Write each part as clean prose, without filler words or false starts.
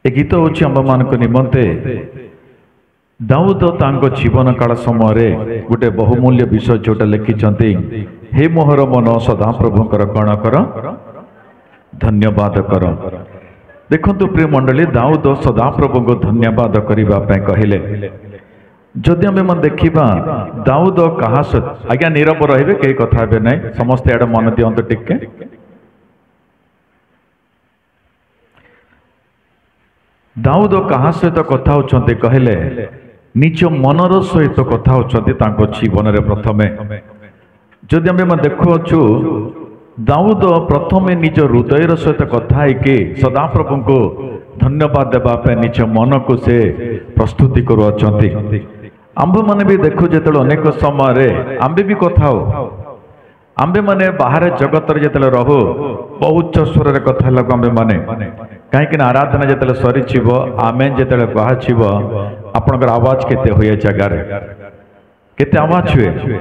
ए गीत हूँ आम मान निमंते दाऊद तांको जीवन काल समय गोटे बहुमूल्य विषय जोटा लिखिं हे मोहर मन सदा प्रभुंकर कण कर धन्यवाद कर। देखु प्रिय मंडली दाऊद सदा प्रभु को धन्यवाद करने कहले जदि आम देखा दाऊद कहा आज्ञा नीरव रे कई कथा ना समस्ते आड़े मन दिंतु टिके दाऊद कहा सहित कथा होचंती कहले निज मनर सहित कथा होचंती तांको जीवन रे प्रथमे जदि आम देखुछु दाऊद प्रथमे निज हृदय सहित कथा है सदा प्रभु को धन्यवाद देवाई निज मन को से प्रस्तुति करुँच आंब मैंने भी देखु जो अनेक समय आंबे भी कथा हो आंबे माने बाहर जगत जो रहु बहुत स्वर कथा आंबे माने कहीं आराधना जो सरी आमे जो कह आपणकर आवाज केते हुए जगार केते आवाज हुए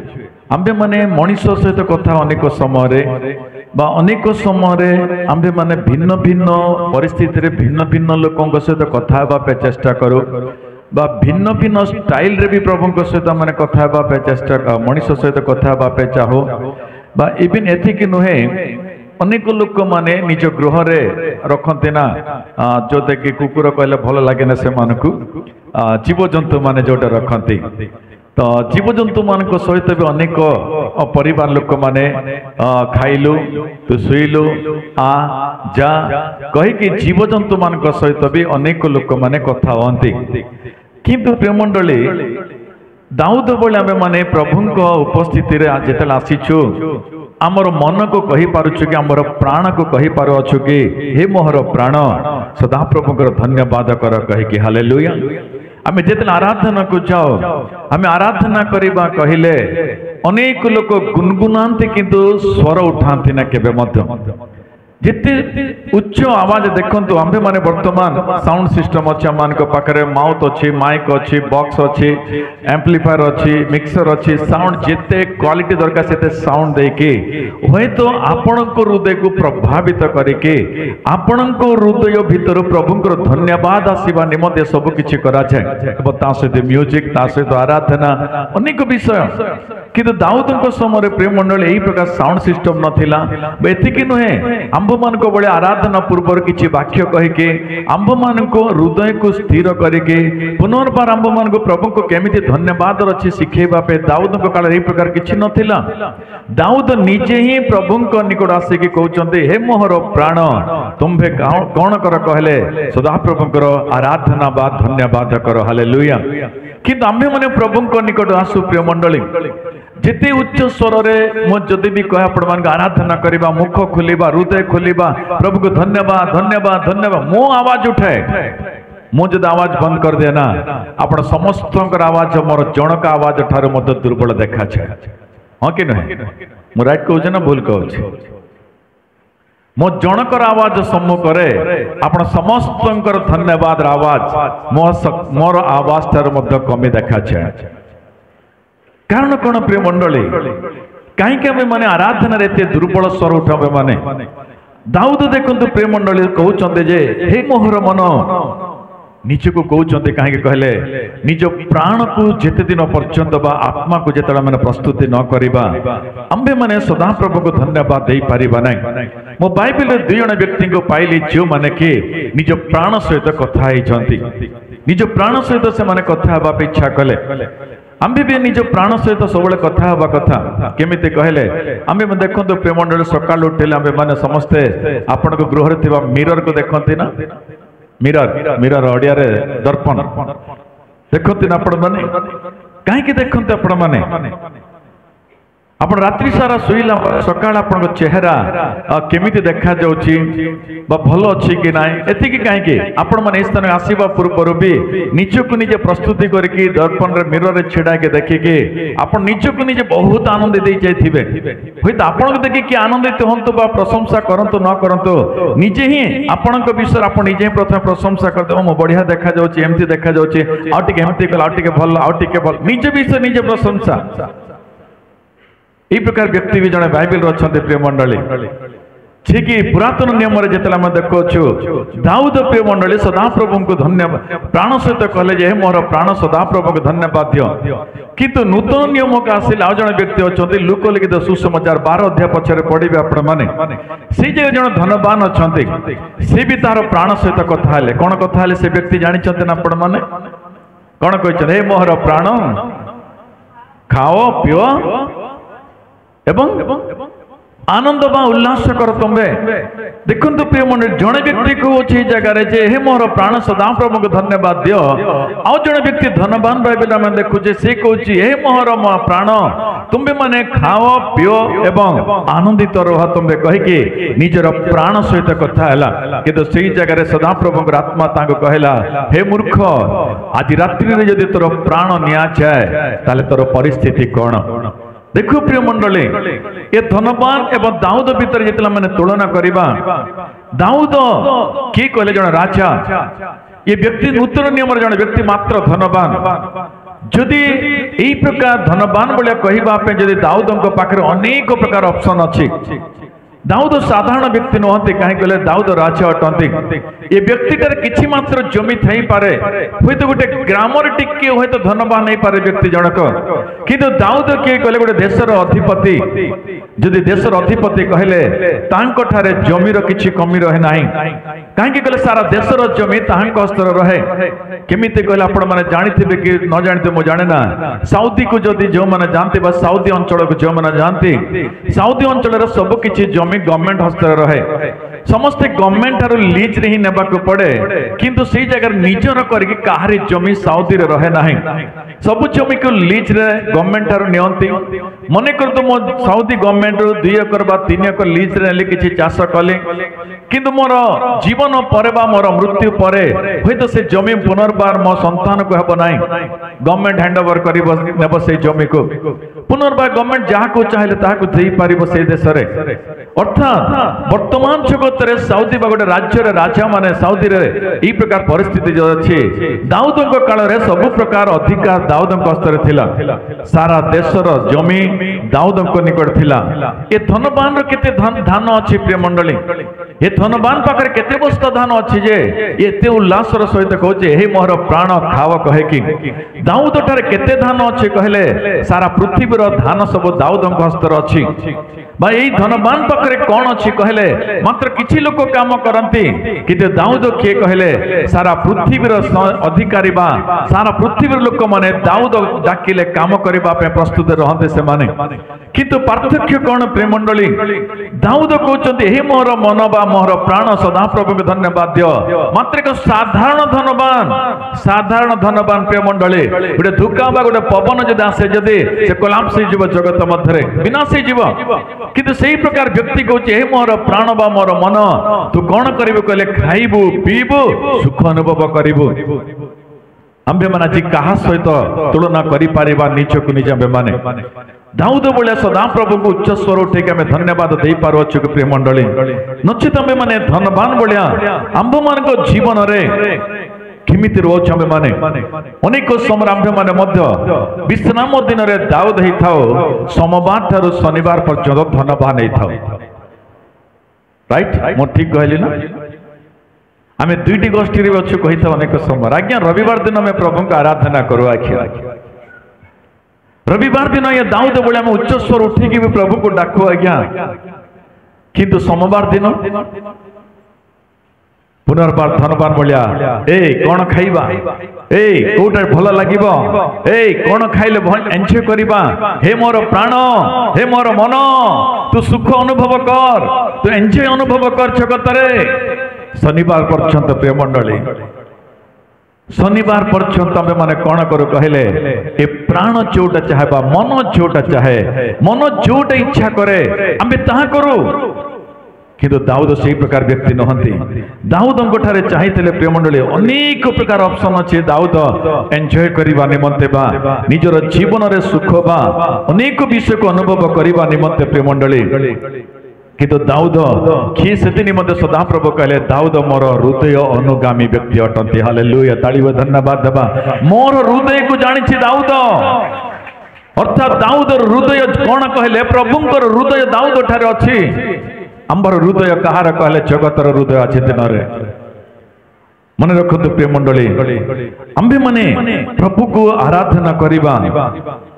आंबे माने मनीष सहित कथा अनेक समय अनेक समय आंबे माने भिन्न भिन्न परिस्थिति भिन्न भिन्न लोकों सहित कथा होगा चेष्टा करूँ बा भिन्न भिन्न स्टाइल रे भी प्रभु सहित मैंने कथा होगा चेष्टा मनीष सहित कथा होगा चाहो बा इवन एथिक नुहे अनेक लोक माने निज गृह रे रखते ना जो देखिए कुकुर कहले भल लगे ना से मानकु जीवजंतु माने जोटा रखती तो जीवजंतु मान सहित भी अनेक परिवार लोक माने खाइलु तू शुइलु आ जा कहीकि जीवजंतु मान सहित भी अनेक लोक माने कथा हंती किंतु प्रियमंडली दाऊद बोले आमे माने प्रभु उपस्थिति रे जेतले आसीछु आमर मन को कही पारुछु कि आमर प्राण को कही पारुछु कि हे मोहर प्राण सदा प्रभुकर धन्यवाद कर कही हालेलुया। आमे जेतले आराधना को जाओ आमे आराधना करिबा कहिले अनेक लोक गुनगुनांती किंतु स्वर उठांती ना केबे मध्य जिते उच्च आवाज देखंतु आंबे माने वर्तमान साउंड सिस्टम अछि आमान को पाखरे माउथ अछि माइक अछि बॉक्स अछि एम्प्लीफायर अछि मिक्सर अछि साउंड जिते क्वालिटी दरकार सेते साउंड देके होय तो आपण को हृदय को प्रभावित करिके आपण को हृदय भीतर प्रभुंकर धन्यवाद आसीबा निमते सब किछि करा जाय ता सहित म्यूजिक ता सहित आराधना अनेक विषय किंतु दाऊद को समय प्रेम मंडल एही प्रकार साउंड सिस्टम नथिला एतिकी नुहे आंब मान को बड़े आराधना पूर्व किसी वाक्य कहीके आंब मान को हृदय को स्थिर करके पुनर्बार आंब मान को प्रभु को केमिति धन्यवाद अच्छी शिखेबा पे दाऊद को काल एही प्रकार किछि नथिला दाऊद निजे ही प्रभु को निकट आसिकी कहउचंते हे मोहर प्राण तुम्भे कौन कर कहले सदा प्रभुकर आराधना बा धन्यवाद कर हालेलुया। किंतु आम्भे माने प्रभु को निकट आसु प्रिय मंडली जिते उच्च स्वर रे मो जदि भी कह आपण मान आराधना करिबा मुख खोलिबा हृदय खोलिबा प्रभु को धन्यवाद धन्यवाद धन्यवाद मो आवाज उठाए मो जब आवाज बंद कर दे ना आपण समस्त आवाज मोर जनक आवाज ठार मत दुर्बल देखा छे हां कि नहीं मु राइट कहू ना भूल कहू मो जनकर आवाज सम्मुख करे आपण समस्त धन्यवाद आवाज मोर आवाज ठार मत कमी देखा छे कारण कौन प्रिय मंडली कहीं माने आराधना एते दुर्बल स्वर उठावे माने दाऊद देखंतु प्रिय मंडली कहउचंते जे हे मोहर मन निजको कहउचंते कहीं कहले निज प्राण को जेते दिन पर्यंत बा आत्मा को जेतला माने प्रस्तुति न करिबा आंबे माने सदा प्रभु को धन्यवाद देई परिबा नै मो बाइबल दुई जण व्यक्ति को पाइली जो माने के निज प्राण सहित कथा ही छंती निज प्राण सहित से माने कथा हेबा पे इच्छा कले आंबे भी निज प्राण सहित सब कथा हवा कथा केमिति कहले आंबे में देखंतु प्रेमंडल सकाळ उठिले आंबे माने समस्ते आपण को गृह रे थिबा मिरर को देखंती ना मिरर मिरर ओडिया रे दर्पण देखंती ना आपण माने काहे कि देखंती आपण माने आपण रात्रि सारा सोइला सकाळ आपण चेहरा केमिति देखा जाउची बा भलो अछि कि नाही एतिकी काहे कि आपण माने स्थान आसीबा पूर्व भी निजको निजे प्रस्तुति करके दर्पण रे मिरर रे छिडा के देखि के आपण निजको निजे बहुत आनंद देई जायथिबे होय त आपण को देखि कि आनंदित होंतो बा प्रशंसा करंतो न करंतो निजे ही आपण को विषय आपण निजे प्रथम प्रशंसा कर दो मो बढ़िया देखा जाउची एमती देखा जाउची आ टिके एमती कल आ टिके भल आ टिके भल निजे विषय निजे प्रशंसा ई प्रकार व्यक्ति भी जने बाइबल रछन्ते प्रिय मंडली ठीक पुरातन नियम जिते देखु दाऊद प्रिय मंडली सदाप्रभु को धन्यवाद प्राण सहित कहले जे मोर प्राण सदाप्रभु को धन्यवाद दियो किंतु नूतन नियम का आसिल आउ जन व्यक्ति अच्छा लुक लिखित सुसमाचार 12 अध्याय पछरे पढ़िबे आपण माने से जे जन धनवान अच्छा से भी तार प्राण सहित कथा हेले कौन कथा हेले से व्यक्ति जानी ना आपण माने कौन कहते हे मोर प्राण खाओ पिओ एवं आनंद बा उल्लास कर तुम्बे देखु प्रिय मन जड़े व्यक्ति कहे जगार जे हे मोर प्राण सदाप्रभु को धन्यवाद दियो आउ जड़े व्यक्ति धनवान रही देखुचे सी कह हे मोहर प्राण तुम्बे माने खाओ पिओ एवं आनंदित रह तुम्बे कहीकि निजर प्राण सहित कथा है कि से जगह सदाप्रभु आत्मा कहला हे मूर्ख आज रात्रि जदि तोर प्राण निया जाए ताले तोर परिस्थिति कौन देखो प्रिय मंडली ये धनवान एवं दाऊद भितर जितला माने तुलना करिबा दाऊद किए कहले जन राजा ये व्यक्ति नूतन नियम जन व्यक्ति मात्र धनवान जदि यही प्रकार धनवान भाया कहवा जदि दाऊद पाखे अनेक प्रकार ऑप्शन अच्छी दाऊद साधारण व्यक्ति नुहति कहीं कहले दाऊद राजा अटंती ये व्यक्तिटार किछि मात्र जमी थई पारे होय तो गोटे ग्रामर टिके होय तो धनवान नहीं पारे व्यक्ति जनक किंतु दाऊद किए कहले गोटे देशर अधिपति जदि देशर अधिपति कहले तांको ठारे जमीर किछि कमी रहे नाही काहे कहले सारा देशर जमी तांको हस्तर रहे केमिति कहले आपण माने जानिथिबे कि न जानिते मो जाने ना सऊदी को जदि जो माने जानते बा सऊदी अंचल को जो माने जानती सऊदी अंचल रे सब किछि गवर्नमेंट हस्तर रहे समस्ते गवर्नमेंट ठार लीज रे ही नेबा को पड़े किंतु से जगह निजर करके काहारी जमी सऊदी रे रहे नाही सब जमी को लीज रे गवर्नमेंट ठार नियंती मने कर तो मो सऊदी गवर्नमेंट रो 2 एकर बा 3 एकर लीज रे ले किछि चाष कले किंतु मोर जीवन परे बा मोर मृत्यु परे होय तो से जमी पुनर्बार मो संतान को हेबो नाही गवर्नमेंट हैंड ओवर करिबो नेबो से जमी को पुनर्बार गवर्नमेंट जहा को चाहिले ताहा को देई पारिबो से देश रे अर्थात वर्तमान जगत रे सऊदी बा गोटे राज्य रे राजा माने सऊदी रे ई प्रकार परिस्थिति जो अछि दाऊद काल रे सब प्रकार अधिकार दाऊद हस्तर थिला सारा देशर जमी दाऊद निकट थिला ए धनवान रो केते धान अछि प्रिय मंडली ए धनवान पाखरे केते बस्ता धान अछि जे एते उल्लास रो सहित कहजे हे मोहर प्राण खाव कहे कि दाऊद ठारे केते धान अछि कहले सारा पृथ्वी रो धान सब दाऊद हस्तर अछि भाई यही धनवान पाखरे कौन अच्छी कहले मात्र किछि लोक काम करती किंतु दाऊद किए कहले सारा पृथ्वीर अधिकारी बा सारा पृथ्वीर लोक माने दाऊद डाकिले काम करबा पे प्रस्तुत रहते से माने किंतु पार्थक्य कौन प्रेम मंडली दाऊद कहते हे मोर मन बा मोर प्राण सदाप्रभु को धन्यवाद दियो मात्र एक साधारण धनवान प्रेम मंडली गोटे धुका बा गोटे पवन जदि आसे जदि से कोलाप्स हो जीव जगत मध्य विनाश हो जीव किंतु सही प्रकार व्यक्ति कहते हे मोर प्राण बा मोर मन तू कौन करिबु कहले खाइबु पीबु सुख अनुभव करिबु आम्भे माने जी कहा सहित तुलना करि पारिबा निचकु निज आम्भे माने दाऊद बोले सदा प्रभु को उच्च स्वर उठे के धन्यवाद दे पारो छु प्रिय मंडली नचित आम्भे माने धनवान बोलिया आम्भ मान को जीवन रे किमिति रोच आम्भे माने अनेक समय आम्भे माने मध्य विश्राम दिन रे दाऊद हेई थाओ सोमवार ठारू शनिवार पर्यंत धनवान हेई थाओ राइट मो ठीक कहली ना आमे दुईटी गोष्ठी रे अच्छु कही था अनेक समय आज्ञा रविवार दिन आमे प्रभु को आराधना करू आखिया रविवार दिन ये दाऊद बोले आमे उच्च स्वर उठिकी भी प्रभु को डाकू आज्ञा किंतु सोमवार दिन पुनर्बार धनवान बोलिया ए कौन खाइबा ए कोटा भल लागिबो ए कौन खाइले एंजॉय करिबा हे मोर प्राण हे मोर मन तू सुख अनुभव कर तू एंजॉय अनुभव कर जगत रे शनिवार पर्यंत प्रिय मंडली शनिवार पर्यंत आमे माने कौन करू कहले ए प्राण जोटा चाहे बा मन जोटा चाहे मन जोटा इच्छा करे आमे ताहा करू किंतु दाऊद से प्रकार व्यक्ति नहंती दाऊद ठारे चाहिए प्रिय मंडली अनेक प्रकार ऑप्शन अच्छे दाऊद एंजॉय करबा निमंते बा निजर जीवन रे सुख बा अनेक विषय को अनुभव करबा निमंते प्रिय मंडली किंतु दाऊद किए से निमंते सदा प्रभु कहले दाऊद मोर हृदय अनुगामी व्यक्ति अटंती हालेलुया ताली व धन्यवाद देबा मोर हृदय को जानिछि दाऊद अर्थात दाऊद हृदय कौन कहले प्रभुंकर हृदय दाऊद ठारे अछि आंबर हृदय कहार कहले जगतर हृदय आज दिन मन रखु प्रिय मंडली आंबे माने प्रभु को आराधना करिबा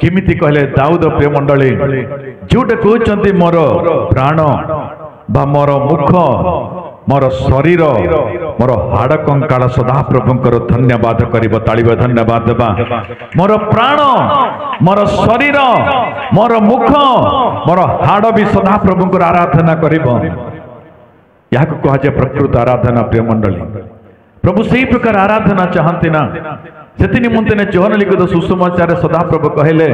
केमिति कहले दाऊद प्रिय मंडली जोटे कहउचंती मोर प्राण बा मोर मुख मोर शरीर मोर हाड़ कंकाल सदा प्रभुंकर धन्यवाद करिबो तालिबा धन्यवाद देबा मोर प्राण मोर शरीर मोर मुख मोर हाड़ भी सदा प्रभुंकर आराधना करिबो या को कहा जाय प्रकृत आराधना प्रिय मंडली प्रभु से प्रकार आराधना चाहती ना से निमंते ने जोहन लिखित सुसमाचार सदा प्रभु कहले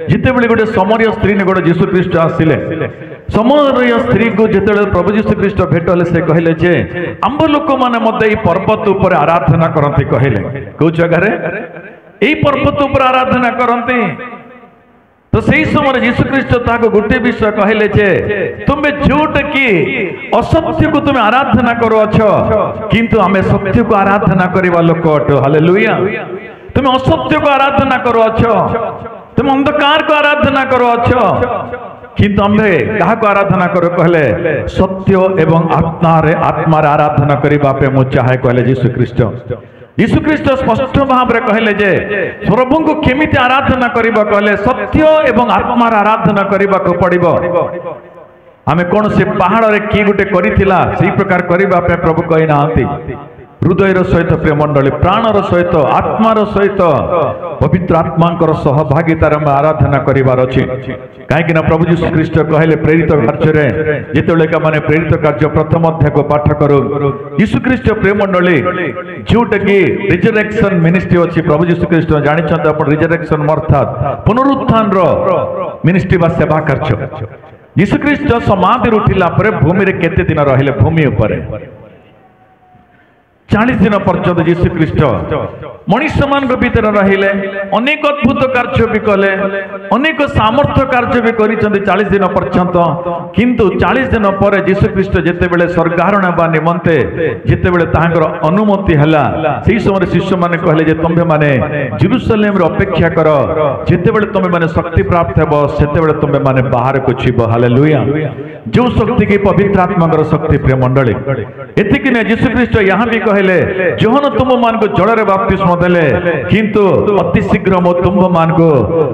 जिते बेले गोटे समरिय स्त्री ने गोटे जीशु ख्रीष्ट आसिले समरिय स्त्री को जिते प्रभु जीशु ख्रीष्ट भेटले से कहले जे आंब लोक माने मते पर्वत ऊपर आराधना करती कहले को जगह रे पर्वत ऊपर आराधना करती तो सही समय जीशु ख्रीष्ट ताको गोटे विषय कहले जे तुमे झूठ की असत्य को तुम आराधना करो अच्छो किंतु आमे सत्य को आराधना करिवा लोक अटो हालेलुया तुम असत्य को आराधना करो अच्छो तुम अंधकार को आराधना करो अच्छो किंतु आमे कहा को आराधना करो कहले सत्य एवं आत्मार आराधना करिबा पे मु चाहे कहले जीशु ख्रीष्ट यीशु ख्रीष्ट स्पष्ट भाव में कहले जे प्रभु को केमिति आराधना करिबा कहले सत्य एवं आत्मार आराधना करिबा को पड़िबो आमे कोन से पहाड़ रे की गुटे करिथिला सेही प्रकार करिबा पे प्रभु कहि नाहंती हृदयर सहित प्रिय मंडली प्राणर सहित आत्मार सहित पवित्र आत्मांकर सहभागितार में आराधना करिवार अछि कहीं प्रभु जीशु ख्रीष्ट कहले प्रेरित कार्य रे जेतेबेले माने प्रेरित कार्य प्रथम अध्याय को पाठ करू यीशु ख्रीष्ट प्रिय मंडली जोट की रिजरेक्शन मिनिस्ट्री अछि प्रभु जीशु ख्रीष्ट जानि छथि अपन रिजरेक्शन अर्थात पुनरुत्थान रो मिनिस्ट्री बा सेवा कार्य यीशु ख्रीष्ट समाधि उठिला परे भूमि रे केते दिन रहिले भूमि ऊपर 40 दिन पर्यंत जीशु ख्रीष्ट मनुष्य मान भीतर रहिले अनेक अद्भुत कार्य भी कले अनेक सामर्थ्य कार्य भी करिसंते 40 दिन पर्यंत किंतु 40 दिन पर जीशु ख्रीष्ट जेतेबेले स्वर्गारोहण बा निमंते जेतेबेले ताहांकर अनुमति हला सेही समय शिष्य माने कहले जे तंबे माने जेरूशलेम रे अपेक्षा करो जेतेबेले तंबे माने शक्ति प्राप्त हेबो सेतेबेले तंबे माने बाहर को छिबो हालेलुया जो शक्ति की पवित्र आत्माकर शक्ति प्रिय मंडली एतिक ने जीशु ख्रीष्ट यहां भी कहले जोहन तुम मान को जल रे बपतिस्मा देले किंतु अति शीघ्र मो तुम मान को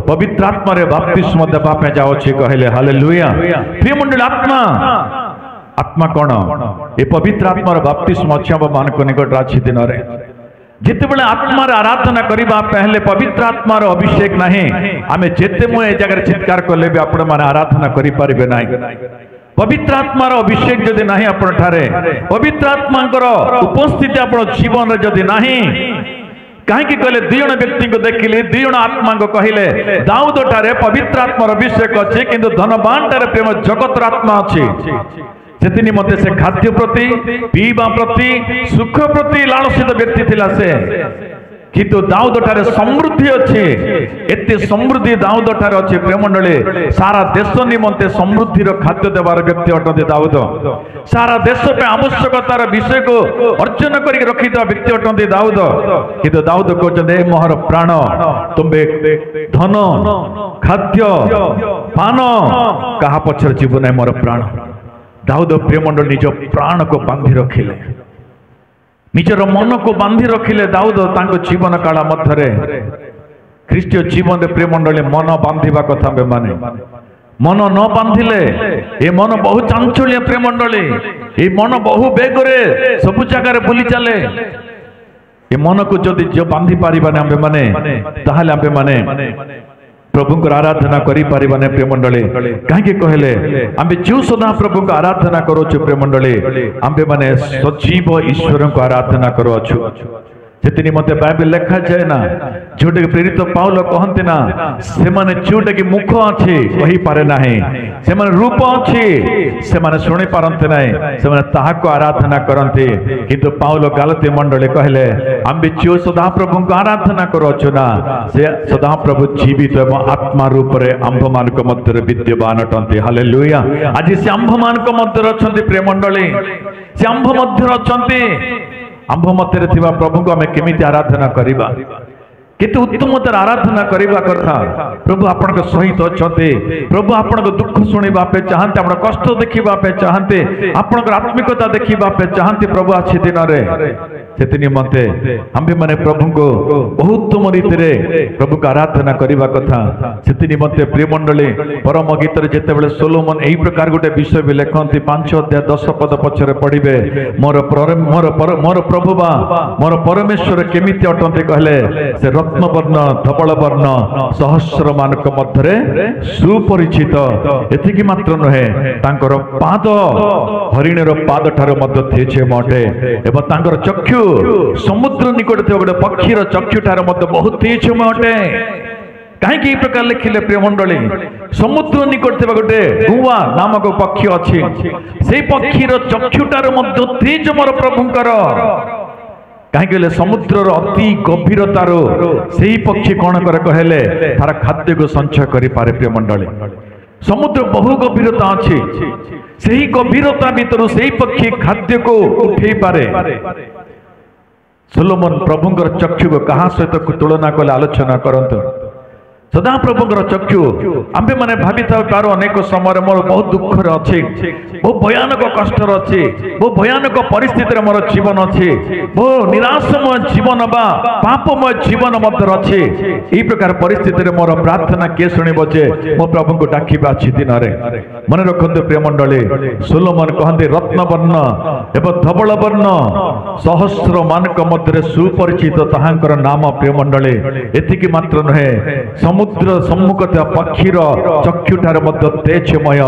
पवित्र आत्मा रे बपतिस्मा देबा पे जाओ छी कहले हालेलुया प्रिय मंडली आत्मा आत्मा कोन ए पवित्र आत्मा रे बपतिस्मा छब मान को निकट राछि दिन रे जितेबेले आत्मार आराधना करिबा पहले पवित्र आत्मार अभिषेक नहीं आमे जेते मु ए जगह चित्कार करले भी आपण माने आराधना करि परिबे नाही पवित्र आत्मार अभिषेक जदि नाही आपण ठारे पवित्र आत्मांकर उपस्थिति आपण जीवन रे जदि नाही कहीं कहले दुई जन व्यक्ति को देखिले दुई जन आत्मा को कहले दाऊद ठारे पवित्र आत्मार अभिषेक अच्छे किंतु धनवान ठारे प्रेम जगतर आत्मा अच्छे से निमते से खाद्य प्रति पीवा प्रति सुख प्रति लालसित व्यक्ति थिला से किंतु दाऊद ठारे समृद्धि अच्छे एते समृद्धि दाऊद ठारे अच्छे प्रेम मंडली सारा देश निमंते समृद्धिर खाद्य देवार व्यक्ति अटते दाऊद सारा देश पे आवश्यकतार विषय को अर्जन करी रखिता व्यक्ति अटते दाऊद किंतु दाऊद कहते मोहर प्राण तुम्बे धन खाद्य पान कहा पछर जीवन है मोर प्राण दाऊद प्रिय मंडल निज प्राण को बांधि रखिले निजर मन को बांधि रखिले दाऊद तांको जीवन काल मध्यरे ख्रीष्टीय जीवन रे प्रिय मंडल मन बांधिबा कथा बे माने मन न बांधिले ए मन बहु चांचल्य प्रिय मंडल ए मन बहु बेगरे सब जगह बुली चले ए मन को जदि जो बांधि पारिबा ने आमे माने ताहाले आमे माने प्रभु को आराधना करि परिबाने प्रिय मंडली कहीं कहले आमे जो सदा प्रभु को आराधना करो प्रिय मंडली आमे माने सजीव ईश्वर को आराधना करो से मत बाइबल लिखा जाए ना जोटे प्रेरित पाउल कहते ना से माने जोटे की मुख अच्छे कही पारे ना से माने रूप अच्छे से माने शुणी पारते ना से माने ताहा को आराधना करते किंतु पाउल गालती मंडली कहले आम भी जो सदा प्रभु को आराधना करो ना से सदा प्रभु जीवित एवं आत्मा रूप रे आंभ मान मध्य विद्यमान अटंती हालेलुया आज से आंभ मान मध्य अच्छा प्रिय मंडली से आंभ मध्य अच्छा आंभ मध्य प्रभु को आम केमी आराधना करवा केते उत्तमतार आराधना करबा कथा। प्रभु आपनक सहित अछते, प्रभु आपनक दुख सुनिबा पे चाहते, आपन कष्ट देखिबा पे चाहते, आपनक आत्मिकता देखिबा पे चाहते। प्रभु आछि दिन रे सेति निमंते आम्भे माने प्रभु को बहुत उत्तम रीति रे प्रभु का आराधना करबा कथा। सेति निमंते प्रिय मंडली परम गीत रे जेतेबेले सोलोमन एही प्रकार गोटे विषय भी लेखंती 5 अध्याय 10 पद पछरे पढिबे। मोर प्रभु बा मोर परमेश्वर केमिति अटंते कहले से रत्नवर्ण धवल वर्ण सहस्र मानक मध्यरे सुपरिचित। एतिकी मात्र नहे तांकर पाद हरिणर पाद ठार मध्य थेछे मटे एवं तांकर चक्षु समुद्र निकट थे गोटे पक्षीर चक्षु ठार मध्य बहुत तेज मटे। कहीं प्रकार लिखिले प्रिय मंडली समुद्र निकट थे गोटे गुआ नामक पक्षी अच्छी से पक्षीर चक्षु ठार मध्य तेज मोर प्रभुंकर। कहीं समुद्र अति गभीरतार से पक्षी कौन करे कहले तार खाद्य को संचय करि पारे। प्रिय मंडली समुद्र बहु गभीरता अच्छी से ही गभीरता भीतर से पक्षी खाद्य को उठे पारे। सोलोमन प्रभुंकर चक्षु को कहा सहित तुलना कले आलोचना करंतु। सदा प्रभुंकर चक्षु आम्भे माने भावी तार अनेक समय मोर बहुत दुख अच्छी, बहुत भयानक कष्ट अच्छी, बहुत भयानक परिस्थिति मोर जीवन अच्छी, बहुत निराशमय जीवन बा पापमय जीवन मध्य अच्छी। यही प्रकार परिस्थिति मोर प्रार्थना किए शुणव जे मो प्रभु को डाकिबा अछि दिन रे। मन रखते प्रिय मंडली सोलोमन कहते रत्नवर्ण एवं धवल वर्ण सहस्र मानक मध्य सुपरिचित ताहांकर नाम। प्रिय मंडली एतिकी मात्र नहे समुद्र सम्मुख पक्षीर चक्षुठार मध्य तेजमय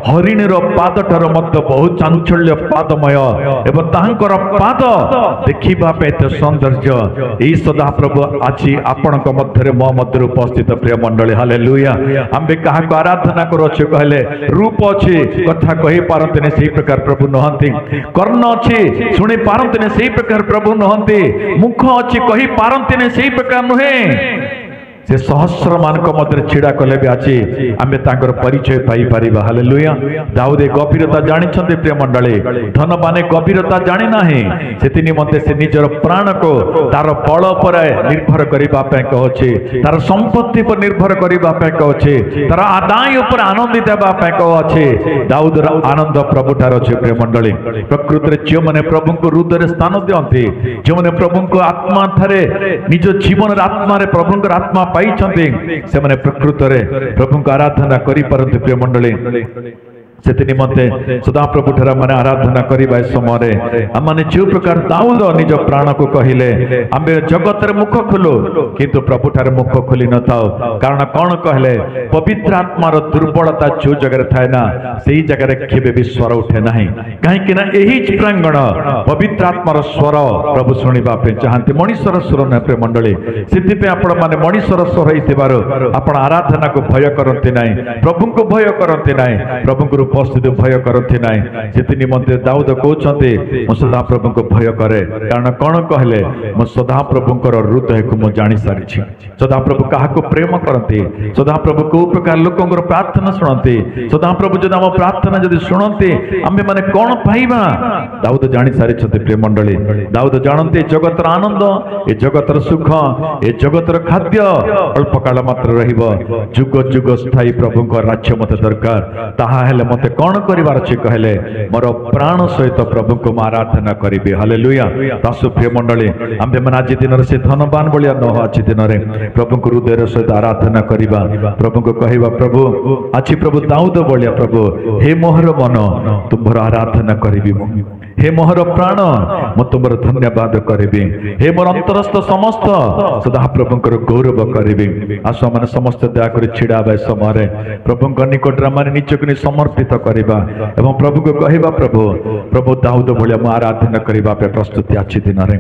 हरिणीर पाद ठार मध्य बहुत चांचल्य पादमय एवं ताहांकर पाद देखिबा पे एते सौंदर्य। एई सदा प्रभु आछि आपनक मध्यरे मो मध्य उपस्थित। प्रिय मंडली हालेलुया। आम्बे काहा को आराधना करछु कहले रूप अछि कथा कहि पारंतने सेही प्रकार प्रभु नहंती, कर्ण अछि सुनि पारंतने सेही प्रकार प्रभु नहंती, मुख अछि कहि पारंतने सेही प्रकार नुहे। से सहस्र मानक मध्य छिड़ा कले भी आछि आमे तांकर परिचय पाई परिबा। हालेलुया। दाऊद गभीरता जानिछन्ते प्रिय मंडली धनवाने गभीरता जानि नाही सेति निमंते से निजर प्राण को तार बल पर निर्भर करिबा पे कहछि, तार संपत्ति पर निर्भर करिबा पे कहछि, तार आदाय ऊपर आनंदित हेबा पे कहछि। दाऊद आनंद प्रभु ठार अछि। प्रिय मंडली प्रकृति रे जे माने प्रभु को हृदय स्थान दियंती, जे माने प्रभु को आत्मा थारे निज जीवन रे आत्मा रे प्रभु को आत्मा से माने प्रकृत रे प्रभु को आराधना करि परंतु। प्रिय मंडली सेति निमंते सदा प्रभु ठार माने आराधना करिबा समय आमाने जो प्रकार दाऊद निज प्राण को कहिले आमे जगत रे मुख खोलो किंतु प्रभु ठार मुख खोली न थाओ। कारण कौन कहले पवित्र आत्मार दुर्बलता जो जगह थाए ना सेही जगह केबे भी स्वर उठे नाही। काहे कि ना एही प्रांगण पवित्र आत्मार स्वर प्रभु सुनिबा पे चाहते मनुष्यर स्वर न। प्रिय मंडली सेति पे आपण माने मनुष्यर स्वर हितबार आपण आराधना को भय करंती नाही, प्रभु को भय करंती नाही, प्रभु को उपस्थित भय करते नाई। से निमंते दाऊद कहते मो सदा प्रभु को भय करे। कारण कौन कहले मो सदा प्रभु हृदय को मु जानी सारी। सदा प्रभु क्या प्रेम करते, सदा प्रभु को प्रकार लोक प्रार्थना शुणती, सदा प्रभु जब आम प्रार्थना जब शुणती आमे माने कौन पाइबा दाऊद जानी सारी। प्रिय मंडली दाऊद जानते जगतर आनंद ए जगतर सुख ए जगतर खाद्य अल्प काल मात्र रहिबो, जुग जुग स्थायी प्रभु राज्य मत दरकार। ताहा हेले मते कौन करिवार अछि कहले मोर प्राण सहित प्रभु को आराधना करिबे। हालेलुया। दासु प्रिय मंडली आम्भे मन आज दिन से धनवान बलिया न हो। आज दिन रे प्रभु को हृदय सहित आराधना करिबा, प्रभु को कहिबा प्रभु आज प्रभु दाऊद बलिया प्रभु हे मोहर मन तुमर आराधना करिबी, हे मोहर प्राण मु तुमर धन्यवाद करिबी, हे मोर अंतरस्थ समस्त सदा प्रभुंकर गौरव करिबी। आसो माने समस्त दया करि छिड़ाबे समय प्रभुंकर निकट माने निजक समर्पित करिबा एवं प्रभु को कहिबा प्रभु प्रभु दाऊद भलिया आराधना करिबा पे प्रस्तुति अछि दिन रे।